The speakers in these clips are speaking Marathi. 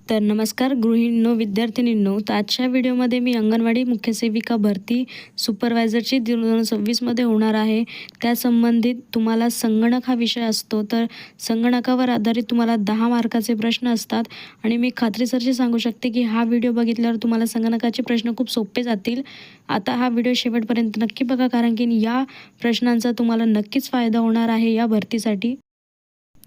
तर नमस्कार गृहिणींनो, विद्यार्थिनींनो. तर आजच्या व्हिडिओमध्ये मी अंगणवाडी मुख्य सेविका भरती सुपरवायझरची 2026मध्ये होणार आहे त्या संबंधित तुम्हाला संगणक हा विषय असतो. तर संगणकावर आधारित तुम्हाला 10 मार्काचे प्रश्न असतात आणि मी खात्रीशीर सांगू शकते की हा व्हिडिओ बघितल्यावर तुम्हाला संगणकाचे प्रश्न खूप सोपे जातील. आता हा व्हिडिओ शेवटपर्यंत नक्की बघा, कारण की या प्रश्नांचा तुम्हाला नक्कीच फायदा होणार आहे या भरतीसाठी.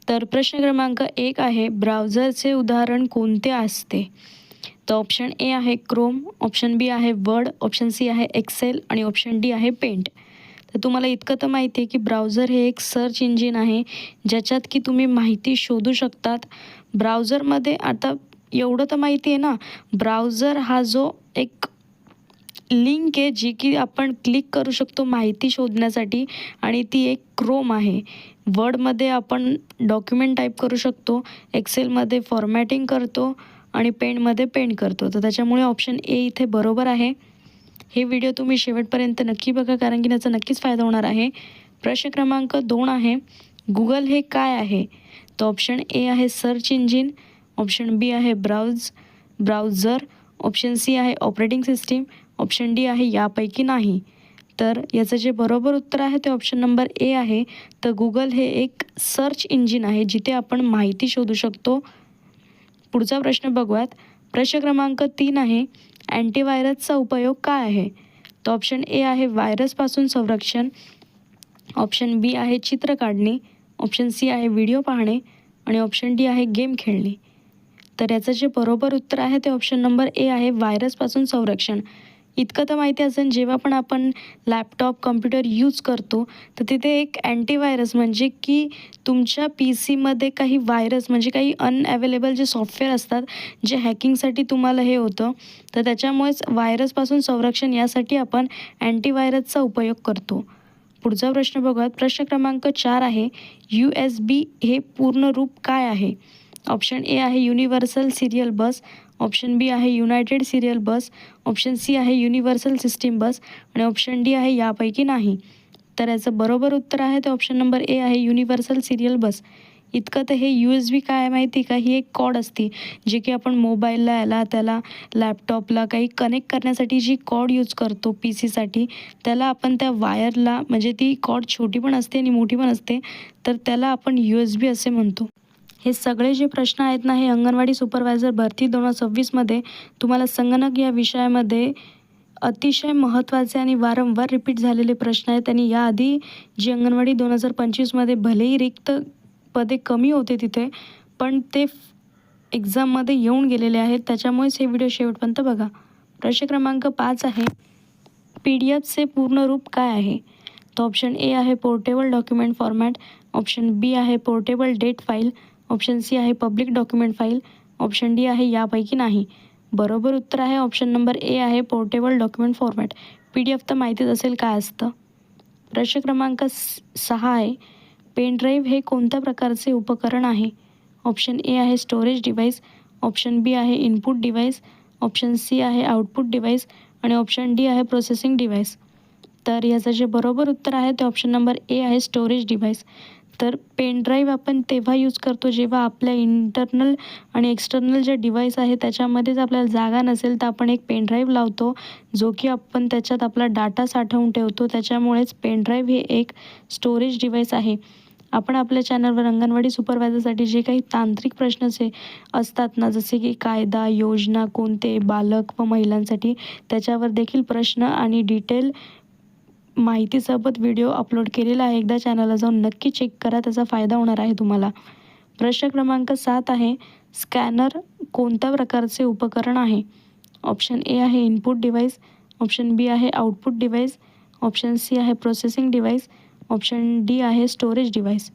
तर प्रश्न क्रमांक 1 आहे, ब्राउझरचे उदाहरण कोणते असते? तर ऑप्शन ए आहे क्रोम, ऑप्शन बी आहे वर्ड, ऑप्शन सी आहे एक्सेल आणि ऑप्शन डी आहे पेंट. तर तुम्हाला इतकं तर माहिती आहे की ब्राउझर हे एक सर्च इंजिन आहे ज्याच्यात की तुम्ही माहिती शोधू शकतात. ब्राउझरमध्ये आता एवढं तर माहिती आहे ना, ब्राउझर हा जो एक लिंक आहे जी की आपण क्लिक करू शकतो माहिती शोधण्यासाठी, आणि ती एक क्रोम आहे. वर्डमध्ये आपण डॉक्युमेंट टाईप करू शकतो, एक्सेलमध्ये फॉर्मॅटिंग करतो आणि पेंटमध्ये पेंट करतो. तर त्याच्यामुळे ऑप्शन ए इथे बरोबर आहे. हे व्हिडिओ तुम्ही शेवटपर्यंत नक्की बघा, कारण की त्याचा नक्कीच फायदा होणार आहे. प्रश्न क्रमांक 2 आहे, गुगल हे काय आहे? तर ऑप्शन ए आहे सर्च इंजिन, ऑप्शन बी आहे ब्राउझर, ऑप्शन सी आहे ऑपरेटिंग सिस्टीम, ऑप्शन डी आहे यापैकी नाही. तर याचं जे बरोबर उत्तर आहे ते ऑप्शन नंबर ए आहे. तर गुगल हे एक सर्च इंजिन आहे जिथे आपण माहिती शोधू शकतो. पुढचा प्रश्न बघूयात. प्रश्न क्रमांक 3 आहे, अँटीव्हायरसचा उपयोग काय आहे? तर ऑप्शन ए आहे व्हायरसपासून संरक्षण, ऑप्शन बी आहे चित्र काढणे, ऑप्शन सी आहे व्हिडिओ पाहणे आणि ऑप्शन डी आहे गेम खेळणे. तर याचं जे बरोबर उत्तर आहे ते ऑप्शन नंबर ए आहे, व्हायरसपासून संरक्षण. इतकं तर माहिती असेल, जेव्हा पण आपण लॅपटॉप कम्प्युटर यूज करतो तर तिथे एक अँटीव्हायरस म्हणजे की तुमच्या पी सीमध्ये काही व्हायरस म्हणजे काही अनअवेलेबल जे सॉफ्टवेअर असतात जे हॅकिंगसाठी तुम्हाला हे होतं, तर त्याच्यामुळेच व्हायरसपासून संरक्षण यासाठी आपण अँटीव्हायरसचा उपयोग करतो. पुढचा प्रश्न बघूयात. प्रश्न क्रमांक 4 आहे, USB हे पूर्ण रूप काय आहे? ऑप्शन ए आहे युनिव्हर्सल सिरियल बस, ऑप्शन बी आहे युनायटेड सिरियल बस, ऑप्शन सी आहे युनिव्हर्सल सिस्टीम बस आणि ऑप्शन डी आहे यापैकी नाही. तर याचं बरोबर उत्तर आहे ते ऑप्शन नंबर ए आहे, युनिव्हर्सल सिरियल बस. इतकं तर हे USB काय आहे माहिती का? ही एक कॉड असते जी की आपण मोबाईलला त्याला लॅपटॉपला काही कनेक्ट करण्यासाठी जी कॉड यूज करतो पी सीसाठी, त्याला आपण त्या वायरला, म्हणजे ती कॉड छोटी पण असते आणि मोठी पण असते, तर त्याला आपण USB असे म्हणतो. हे सगळे जे प्रश्न आहेत ना, हे अंगणवाडी सुपरवायझर भरती 2026मध्ये तुम्हाला संगणक या विषयामध्ये अतिशय महत्त्वाचे आणि वारंवार रिपीट झालेले प्रश्न आहेत. आणि याआधी जी अंगणवाडी 2025मध्ये भलेही रिक्त पदे कमी होते तिथे, पण ते एक्झाममध्ये येऊन गेलेले आहेत. त्याच्यामुळेच हे व्हिडिओ शेवटपर्यंत बघा. प्रश्न क्रमांक 5 आहे, PDF पूर्ण रूप काय आहे? तर ऑप्शन ए आहे portable document format, option B आहे portable date file, option C आहे public document file, option D आहे यापैकी नाही. बरोबर उत्तर आहे ऑप्शन नंबर ए आहे पोर्टेबल डॉक्युमेंट फॉर्मॅट. PDF तर माहितीच असेल काय असतं. प्रश्न क्रमांक 6 आहे, पेनड्राईव्ह हे कोणत्या प्रकारचे उपकरण आहे? ऑप्शन ए आहे स्टोरेज डिव्हाइस, ऑप्शन बी आहे इनपुट डिव्हाइस, ऑप्शन सी आहे आउटपुट डिव्हाइस आणि ऑप्शन डी आहे प्रोसेसिंग डिव्हाइस. तर याचं जे बरोबर उत्तर आहे ते ऑप्शन नंबर ए आहे स्टोरेज डिव्हाइस. तर पेनड्राईव्ह आपण तेव्हा यूज करतो जेव्हा आपल्या इंटरनल आणि एक्सटर्नल जे डिव्हाइस आहे त्याच्यामध्येच आपल्याला जागा नसेल, तर आपण एक पेनड्राईव्ह लावतो जो की आपण त्याच्यात आपला डाटा साठवून ठेवतो. त्याच्यामुळेच पेनड्राईव्ह हे एक स्टोरेज डिव्हाइस आहे. आपण आपल्या चॅनलवर अंगणवाडी सुपरवायझरसाठी जे काही तांत्रिक प्रश्न असतात ना, जसे की कायदा, योजना कोणते, बालक व महिलांसाठी, त्याच्यावर देखील प्रश्न आणि डिटेल माहितीसोबत व्हिडिओ अपलोड केलेला आहे. एकदा चॅनलला जाऊन नक्की चेक करा, त्याचा फायदा होणार आहे तुम्हाला. प्रश्न क्रमांक 7 आहे, स्कॅनर कोणत्या प्रकारचे उपकरण आहे? ऑप्शन ए आहे इनपुट डिव्हाइस, ऑप्शन बी आहे आउटपुट डिव्हाइस, ऑप्शन सी आहे प्रोसेसिंग डिव्हाइस, ऑप्शन डी आहे स्टोरेज डिव्हाइस.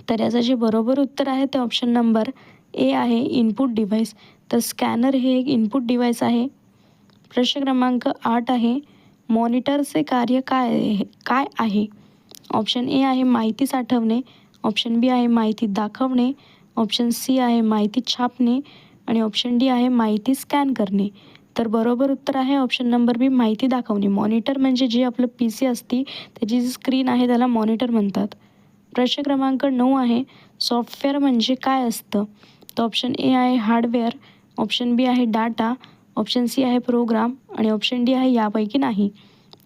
तर याचं जे बरोबर उत्तर आहे ते ऑप्शन नंबर ए आहे इनपुट डिव्हाइस. तर स्कॅनर हे एक इनपुट डिव्हाइस आहे. प्रश्न क्रमांक 8 आहे, मॉनिटरचे कार्य काय आहे? ऑप्शन ए आहे माहिती साठवणे, ऑप्शन बी आहे माहिती दाखवणे, ऑप्शन सी आहे माहिती छापणे आणि ऑप्शन डी आहे माहिती स्कॅन करणे. तर बरोबर उत्तर आहे ऑप्शन नंबर बी, माहिती दाखवणे. मॉनिटर म्हणजे जे आपलं पी सी असती त्याची जी स्क्रीन आहे त्याला मॉनिटर म्हणतात. प्रश्न क्रमांक 9 आहे, सॉफ्टवेअर म्हणजे काय असतं? तर ऑप्शन ए आहे हार्डवेअर, ऑप्शन बी आहे डाटा, ऑप्शन सी आहे प्रोग्राम आणि ऑप्शन डी आहे यापैकी नाही.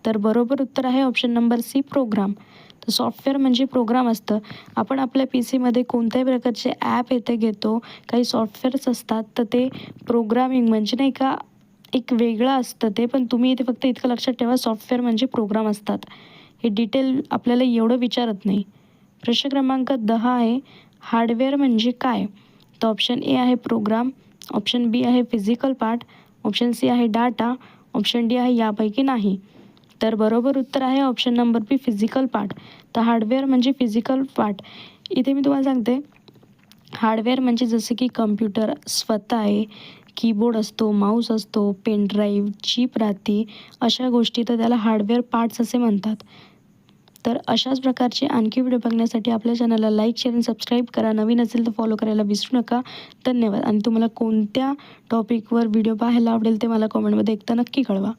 तर बरोबर उत्तर आहे ऑप्शन नंबर सी प्रोग्राम. तर सॉफ्टवेअर म्हणजे प्रोग्राम असतं. आपण आपल्या पी सीमध्ये कोणत्याही प्रकारचे ॲप येथे घेतो, काही सॉफ्टवेअर्स असतात, तर ते प्रोग्रामिंग म्हणजे नाही का एक वेगळं असतं ते. पण तुम्ही इथे फक्त इतकं लक्षात ठेवा, सॉफ्टवेअर म्हणजे प्रोग्राम असतात. हे डिटेल आपल्याला एवढं विचारत नाही. प्रश्न क्रमांक 10 आहे, हार्डवेअर म्हणजे काय? तर ऑप्शन ए आहे प्रोग्राम, ऑप्शन बी आहे फिजिकल पार्ट, ऑप्शन सी आहे डाटा, ऑप्शन डी आहे यापैकी नाही. तर बरोबर उत्तर आहे ऑप्शन नंबर बी फिजिकल पार्ट. तर हार्डवेअर म्हणजे फिजिकल पार्ट. इथे मी तुम्हाला सांगते, हार्डवेअर म्हणजे जसं की कम्प्युटर स्वतः आहे, कीबोर्ड असतो, माऊस असतो, पेन ड्राईव्ह, चिप राहते, अशा गोष्टी, तर त्याला हार्डवेअर पार्ट्स असे म्हणतात. तर अशाच प्रकारचे आणखी व्हिडिओ बघण्यासाठी आपल्या चॅनलला लाईक, शेअर आणि सबस्क्राईब करा. नवीन असेल तर फॉलो करायला विसरू नका. धन्यवाद. आणि तुम्हाला कोणत्या टॉपिकवर व्हिडिओ पाहायला आवडेल ते मला कमेंटमध्ये एकदा नक्की कळवा.